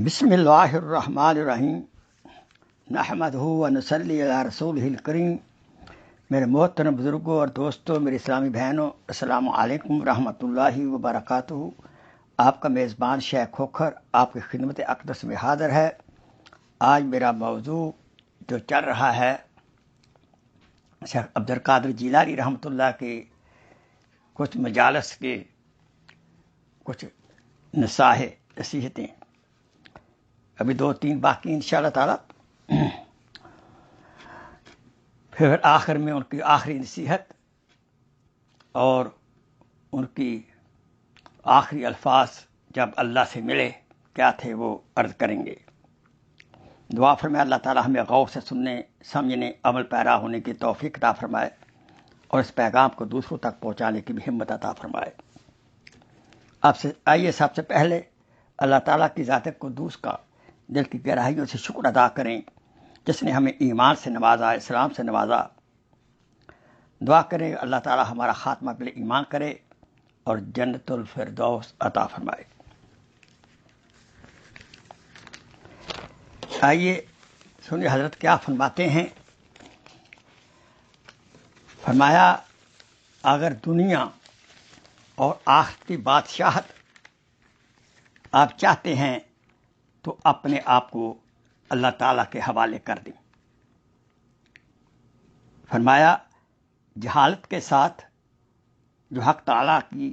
بسم اللہ الرحمن الرحیم نحمدہ و نصلی علی رسولہ الکریم۔ میرے محترم بزرگوں اور دوستوں، میرے اسلامی بہنوں، السلام علیکم ورحمۃ اللہ وبرکاتہ۔ آپ کا میزبان شیخ کھوکھر آپ کی خدمت اقدس میں حاضر ہے۔ آج میرا موضوع جو چل رہا ہے شیخ عبدالقادر جیلانی رحمۃ اللہ کے کچھ مجالس کے کچھ نصیحتیں، ابھی 2-3 باقی انشاءاللہ تعالی، پھر آخر میں ان کی آخری نصیحت اور ان کی آخری الفاظ جب اللہ سے ملے کیا تھے وہ عرض کریں گے۔ دعا فرمائے اللہ تعالی ہمیں غور سے سننے، سمجھنے، عمل پیرا ہونے کی توفیق عطا فرمائے اور اس پیغام کو دوسروں تک پہنچانے کی بھی ہمت عطا فرمائے۔ آئیے سب سے پہلے اللہ تعالیٰ کی ذات قدوس کا دل کی گہرائیوں سے شکر ادا کریں جس نے ہمیں ایمان سے نوازا، اسلام سے نوازا۔ دعا کریں اللہ تعالیٰ ہمارا خاتمہ بال ایمان کرے اور جنت الفردوس عطا فرمائے۔ آئیے سنیے حضرت کیا فرماتے ہیں۔ فرمایا اگر دنیا اور آخرت کی بادشاہت آپ چاہتے ہیں تو اپنے آپ کو اللہ تعالیٰ کے حوالے کر دیں۔ فرمایا جہالت کے ساتھ جو حق تعالیٰ کی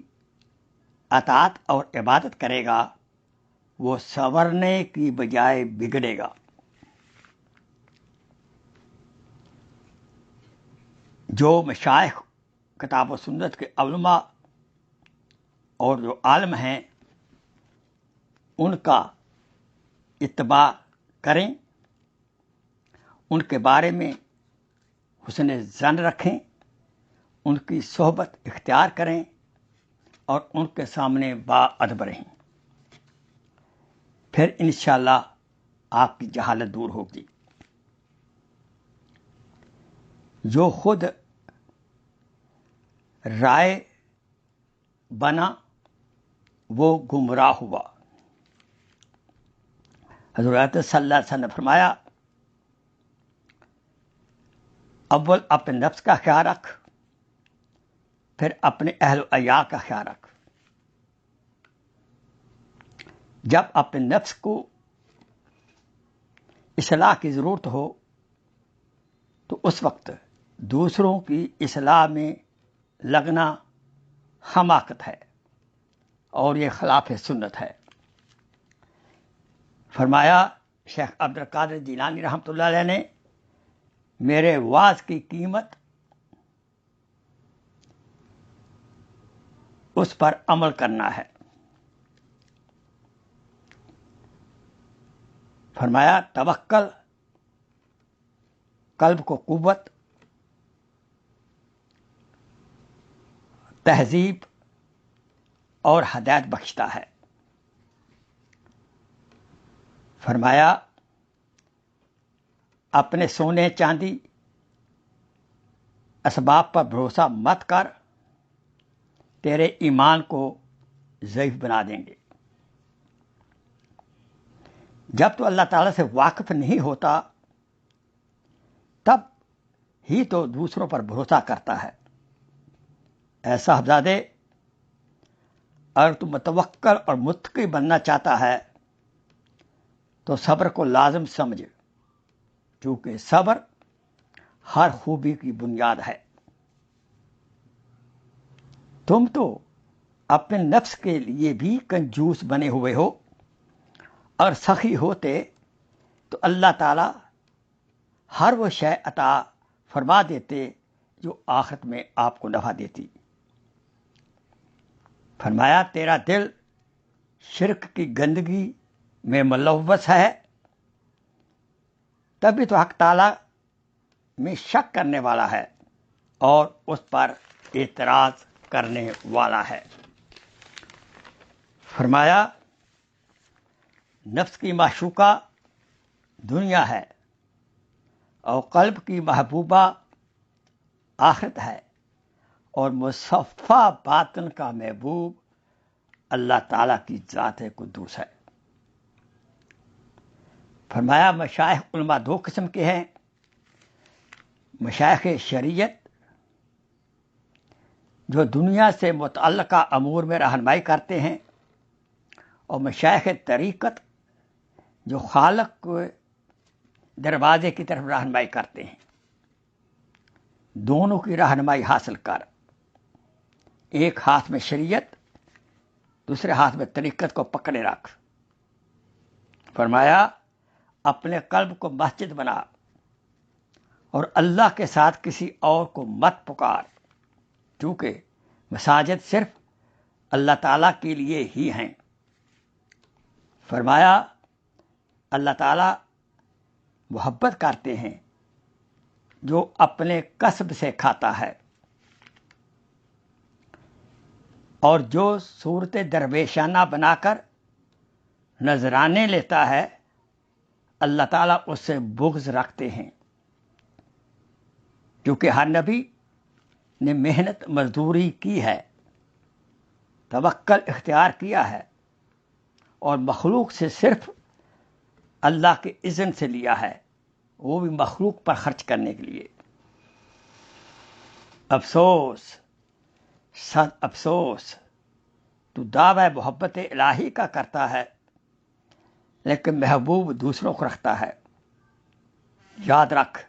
اطاعت اور عبادت کرے گا وہ سنورنے کی بجائے بگڑے گا۔ جو مشائخ کتاب و سنت کے علماء اور جو عالم ہیں ان کا اتباع کریں، ان کے بارے میں حسن ظن رکھیں، ان کی صحبت اختیار کریں اور ان کے سامنے باادب رہیں، پھر انشاءاللہ آپ کی جہالت دور ہوگی۔ جو خود رائے بنا وہ گمراہ ہوا۔ حضرت صلی اللہ علیہ وسلم نے فرمایا اول اپنے نفس کا خیال رکھ، پھر اپنے اہل و عیال کا خیال رکھ۔ جب اپنے نفس کو اصلاح کی ضرورت ہو تو اس وقت دوسروں کی اصلاح میں لگنا حماقت ہے اور یہ خلاف سنت ہے۔ فرمایا شیخ عبدالقادر جیلانی رحمۃ اللہ علیہ نے میرے واعظ کی قیمت اس پر عمل کرنا ہے۔ فرمایا توکل قلب کو قوت، تہذیب اور ہدایت بخشتا ہے۔ فرمایا اپنے سونے چاندی اسباب پر بھروسہ مت کر، تیرے ایمان کو ضعیف بنا دیں گے۔ جب تو اللہ تعالیٰ سے واقف نہیں ہوتا تب ہی تو دوسروں پر بھروسہ کرتا ہے۔ اے صاحبزادے، اگر تو متوکل اور متقی بننا چاہتا ہے تو صبر کو لازم سمجھ، کیونکہ صبر ہر خوبی کی بنیاد ہے۔ تم تو اپنے نفس کے لیے بھی کنجوس بنے ہوئے ہو، اور سخی ہوتے تو اللہ تعالی ہر وہ شے عطا فرما دیتے جو آخرت میں آپ کو نفع دیتی۔ فرمایا تیرا دل شرک کی گندگی میں ملوث ہے، تبھی تو حق تعالی میں شک کرنے والا ہے اور اس پر اعتراض کرنے والا ہے۔ فرمایا نفس کی معشوقہ دنیا ہے اور قلب کی محبوبہ آخرت ہے، اور مصفہ باطن کا محبوب اللہ تعالیٰ کی ذات قدوس ہے۔ فرمایا مشائخ علماء دو قسم کے ہیں، مشائخ شریعت جو دنیا سے متعلقہ امور میں رہنمائی کرتے ہیں، اور مشائخ طریقت جو خالق کو دروازے کی طرف رہنمائی کرتے ہیں۔ دونوں کی رہنمائی حاصل کر، ایک ہاتھ میں شریعت، دوسرے ہاتھ میں طریقت کو پکڑے رکھ۔ فرمایا اپنے قلب کو مسجد بنا اور اللہ کے ساتھ کسی اور کو مت پکار، کیونکہ مساجد صرف اللہ تعالیٰ کے لیے ہی ہیں۔ فرمایا اللہ تعالیٰ محبت کرتے ہیں جو اپنے کسب سے کھاتا ہے، اور جو صورت درویشانہ بنا کر نذرانے لیتا ہے اللہ تعالیٰ اس سے بغض رکھتے ہیں، کیونکہ ہر نبی نے محنت مزدوری کی ہے، توکل اختیار کیا ہے، اور مخلوق سے صرف اللہ کے اذن سے لیا ہے، وہ بھی مخلوق پر خرچ کرنے کے لیے۔ افسوس، صد افسوس، تو دعوی محبت الہی کا کرتا ہے لیکن محبوب دوسروں کو رکھتا ہے۔ یاد رکھ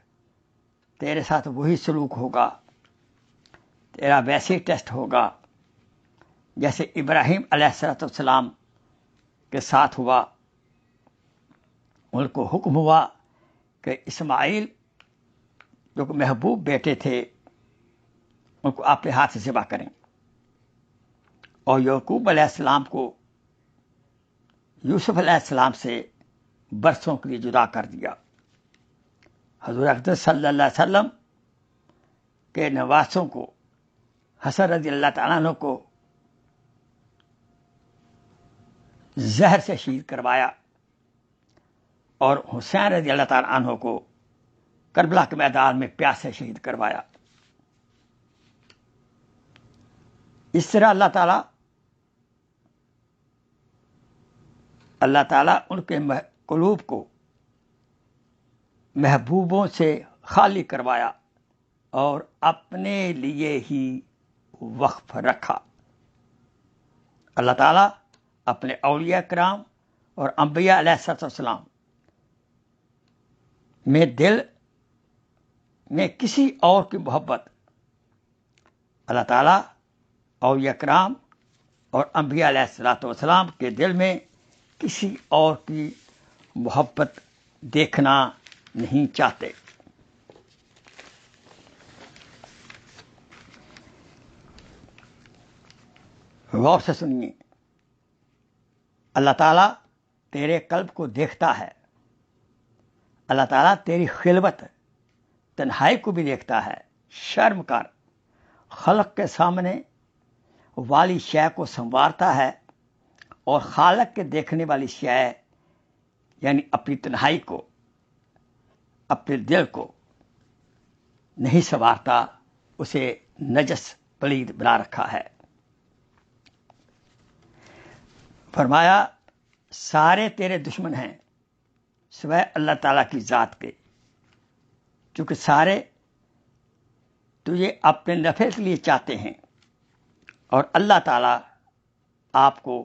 تیرے ساتھ وہی سلوک ہوگا، تیرا ویسے ٹیسٹ ہوگا جیسے ابراہیم علیہ السلام کے ساتھ ہوا۔ ان کو حکم ہوا کہ اسماعیل جو کہ محبوب بیٹے تھے ان کو اپنے ہاتھ سے ذبح کریں، اور یعقوب علیہ السلام کو یوسف علیہ السلام سے برسوں کے لیے جدا کر دیا۔ حضور اقدس صلی اللہ علیہ وسلم کے نواسوں کو، حسن رضی اللہ تعالیٰ عنہ کو زہر سے شہید کروایا، اور حسین رضی اللہ تعالیٰ عنہ کو کربلا کے میدان میں پیاس سے شہید کروایا۔ اس طرح اللہ تعالیٰ ان کے قلوب کو محبوبوں سے خالی کروایا اور اپنے لیے ہی وقف رکھا۔ اللہ تعالیٰ اپنے اولیاء کرام اور انبیاء علیہ السلام میں دل میں کسی اور کی محبت، اللہ تعالیٰ اولیاء کرام اور انبیاء علیہ السلام کے دل میں کسی اور کی محبت دیکھنا نہیں چاہتے۔ غور سے سنیے، اللہ تعالیٰ تیرے قلب کو دیکھتا ہے، اللہ تعالیٰ تیری خلوت تنہائی کو بھی دیکھتا ہے۔ شرم کر، خلق کے سامنے والی شے کو سنوارتا ہے اور خالق کے دیکھنے والی شے یعنی اپنی تنہائی کو، اپنے دل کو نہیں سنوارتا، اسے نجس پلید بنا رکھا ہے۔ فرمایا سارے تیرے دشمن ہیں سوائے اللہ تعالیٰ کی ذات کے، کیونکہ سارے تجھے اپنے نفع کے لیے چاہتے ہیں، اور اللہ تعالیٰ آپ کو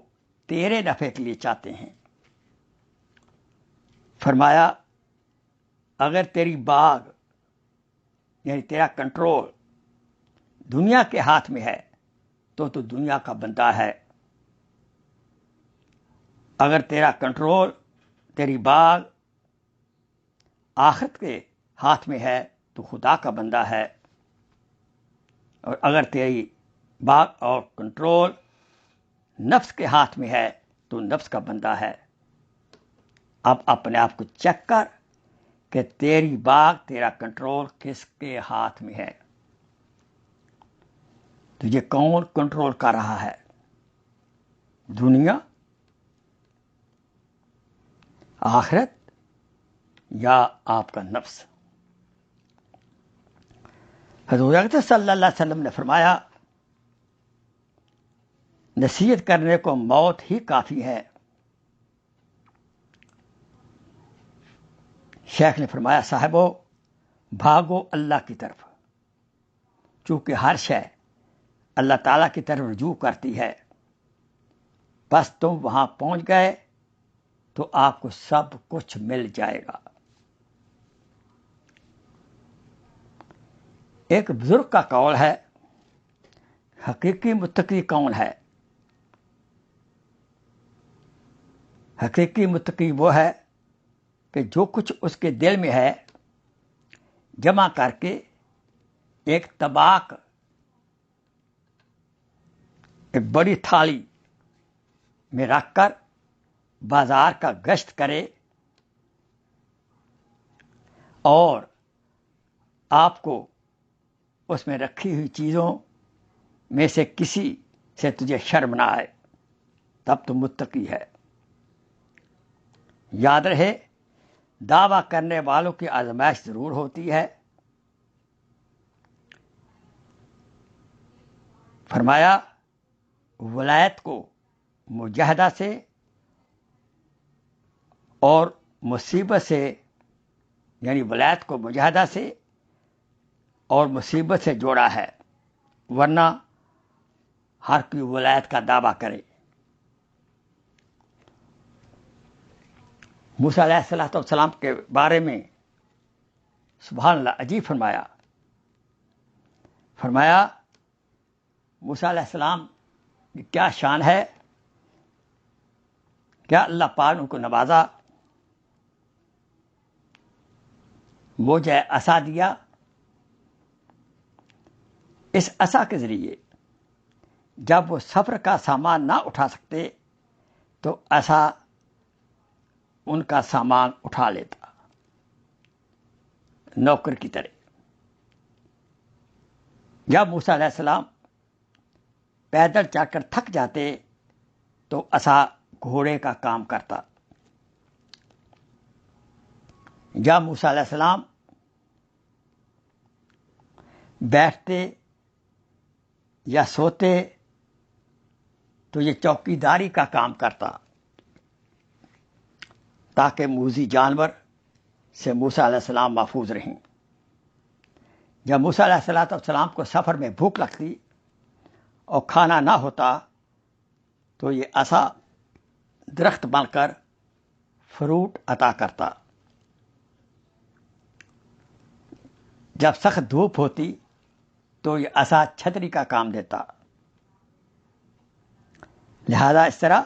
تیرے نفع کے لیے چاہتے ہیں۔ فرمایا اگر تیری باغ یعنی تیرا کنٹرول دنیا کے ہاتھ میں ہے تو دنیا کا بندہ ہے، اگر تیرا کنٹرول تیری باغ آخرت کے ہاتھ میں ہے تو خدا کا بندہ ہے، اور اگر تیری باغ اور کنٹرول نفس کے ہاتھ میں ہے تو نفس کا بندہ ہے۔ اب اپنے آپ کو چیک کر کہ تیری باغ، تیرا کنٹرول کس کے ہاتھ میں ہے، تجھے کون کنٹرول کر رہا ہے؟ دنیا، آخرت یا آپ کا نفس؟ حضور اقدس صلی اللہ علیہ وسلم نے فرمایا نصیحت کرنے کو موت ہی کافی ہے، شیخ نے فرمایا صاحبو بھاگو اللہ کی طرف، چونکہ ہر شے اللہ تعالیٰ کی طرف رجوع کرتی ہے، بس تم وہاں پہنچ گئے تو آپ کو سب کچھ مل جائے گا۔ ایک بزرگ کا قول ہے، حقیقی متقی کون ہے؟ حقیقی متقی وہ ہے کہ جو کچھ اس کے دل میں ہے جمع کر کے ایک طباق، ایک بڑی تھالی میں رکھ کر بازار کا گشت کرے اور آپ کو اس میں رکھی ہوئی چیزوں میں سے کسی سے تجھے شرم نہ آئے، تب تو متقی ہے۔ یاد رہے، دعویٰ کرنے والوں کی آزمائش ضرور ہوتی ہے۔ فرمایا ولایت کو مجاہدہ سے اور مصیبت سے، یعنی ولایت کو مجاہدہ سے اور مصیبت سے جوڑا ہے، ورنہ ہر کوئی ولایت کا دعویٰ کرے۔ موسیٰ علیہ السلام کے بارے میں سبحان اللہ عجیب فرمایا موسیٰ علیہ السلام کی کیا شان ہے، کیا اللہ پاک نے ان کو نوازا، موجہ عصا دیا، اس عصا کے ذریعے جب وہ سفر کا سامان نہ اٹھا سکتے تو عصا ان کا سامان اٹھا لیتا، نوکر کی طرح۔ جب موسیٰ علیہ السلام پیدل چل کر تھک جاتے تو عصا گھوڑے کا کام کرتا۔ جب موسیٰ علیہ السلام بیٹھتے یا سوتے تو یہ چوکیداری کا کام کرتا، تاکہ موذی جانور سے موسیٰ علیہ السلام محفوظ رہیں۔ جب موسیٰ علیہ السلام کو سفر میں بھوک لگتی اور کھانا نہ ہوتا تو یہ عصا درخت بن کر فروٹ عطا کرتا۔ جب سخت دھوپ ہوتی تو یہ عصا چھتری کا کام دیتا۔ لہذا اس طرح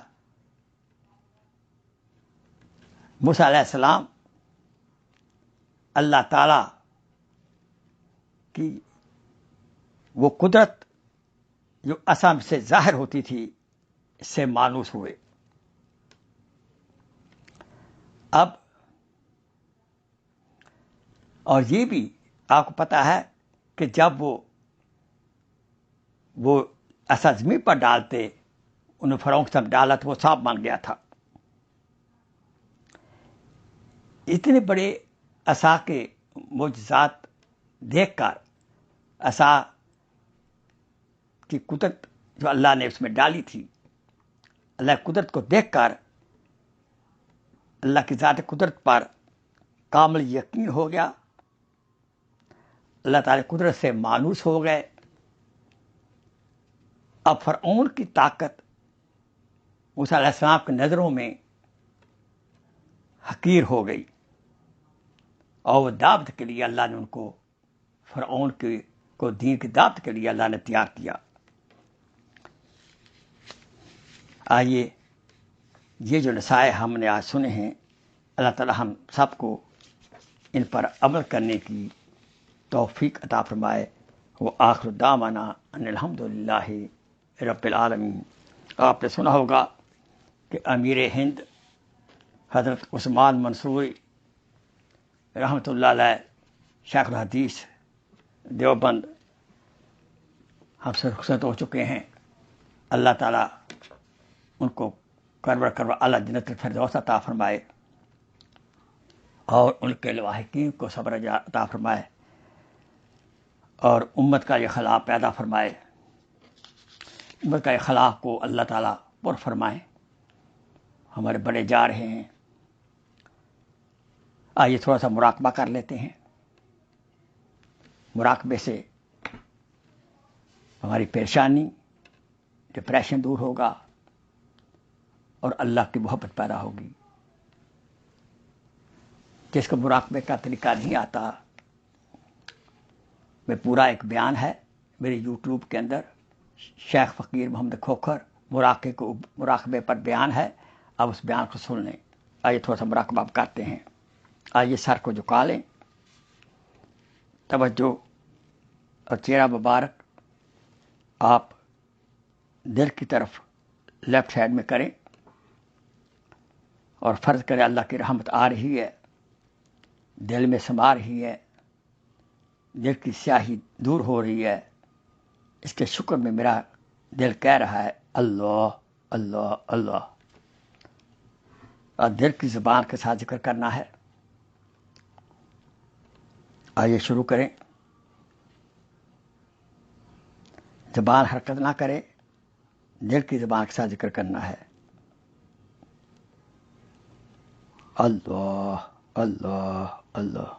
موسیٰ علیہ السلام اللہ تعالی کی وہ قدرت جو عصا سے ظاہر ہوتی تھی اس سے مانوس ہوئے۔ اب اور یہ بھی آپ کو پتا ہے کہ جب وہ عصا زمین پر ڈالتے، انہیں فرعون کے ساتھ ڈالا تو وہ سانپ بن گیا تھا۔ اتنے بڑے عصا کے معجزات دیکھ کر، عصا کی قدرت جو اللہ نے اس میں ڈالی تھی، اللہ کی قدرت کو دیکھ کر اللہ کی ذات قدرت پر کامل یقین ہو گیا، اللہ تعالی قدرت سے مانوس ہو گئے۔ اب فرعون کی طاقت موسیٰ علیہ السلام کی نظروں میں حقیر ہو گئی، اور وہ دعوت کے لیے اللہ نے ان کو، فرعون کو دین کی دعوت کے لیے اللہ نے تیار کیا۔ آئیے یہ جو نصائح ہم نے آج سنے ہیں، اللہ تعالی ہم سب کو ان پر عمل کرنے کی توفیق عطا فرمائے۔ وہ آخر دعوانا ان الحمدللہ رب العالمین۔ آپ نے سنا ہوگا کہ امیر ہند حضرت عثمان منصوری رحمۃ اللہ علیہ، شیخ الحدیث دیوبند، ہم سے رخصت ہو چکے ہیں۔ اللہ تعالیٰ ان کو کربر اعلیٰ جنت الفردوس عطا فرمائے اور ان کے لواحقین کو صبر عطا فرمائے اور امت کا یہ خلا پیدا فرمائے، امت کا یہ خلا کو اللہ تعالیٰ پر فرمائے۔ ہمارے بڑے جا رہے ہیں، آئیے تھوڑا سا مراقبہ کر لیتے ہیں. مراقبے سے ہماری پریشانی ڈپریشن دور ہوگا اور اللہ کی محبت پیدا ہوگی. جس کو مراقبے کا طریقہ نہیں آتا، میں پورا ایک بیان ہے میرے یوٹیوب کے اندر، شیخ فقیر محمد کھوکھر مراقبے پر بیان ہے. اب اس بیان کو سن لیں. آئیے تھوڑا سا مراقبہ کرتے ہیں. آئیے سر کو جھکا لیں، توجہ اور چہرہ مبارک آپ دل کی طرف لیفٹ سائڈ میں کریں اور فرض کریں اللہ کی رحمت آ رہی ہے، دل میں سما رہی ہے، دل کی سیاہی دور ہو رہی ہے. اس کے شکر میں میرا دل کہہ رہا ہے اللہ اللہ اللہ، اور دل کی زبان کے ساتھ ذکر کرنا ہے. آئیے شروع کریں. زبان حرکت نہ کرے، دل کی زبان کے ساتھ ذکر کرنا ہے. اللہ اللہ اللہ.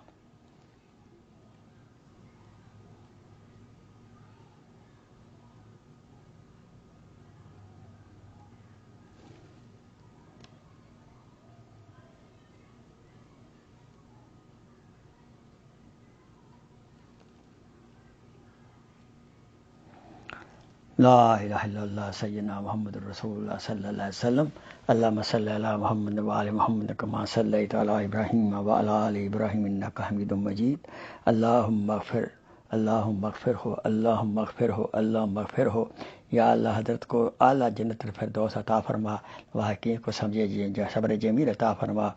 لا الہ الا اللہ سیدنا محمد رسول اللہ صلی اللہ علیہ وسلم. اللہم صلی علی محمد وعلی محمد کما صلیت علی ابراہیم وعلی آل ابراہیم انک حمید مجید. اللہم اغفر اللہم اغفر ہو اللہم اغفر ہو اللہم اغفر ہو. یا اللہ حضرت کو اعلیٰ جنت الفردوس عطا فرما، واقعین کو سمجھے صبر جمیل عطا فرما.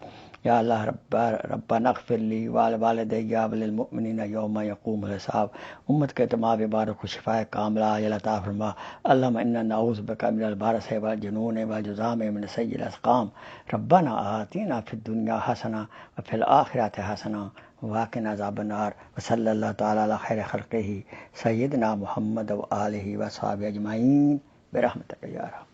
یا اللہ ربنا اغفر لی والوالدی وللمؤمنین یوم یقوم الحساب. امت کے تمام بیماروں کو شفاء کاملہ عاجلہ عطا فرما. اللہم انا نعوذ بک من البرص والجنون والجذام من سیء الاسقام. ربنا آتنا فی الدنیا حسنہ وفی الآخرۃ حسنہ وقنا عذاب النار. وصلی اللہ تعالی علی خیر خلقہ سیدنا محمد وآلہ وصحبہ اجمعین برحمتک یا رب.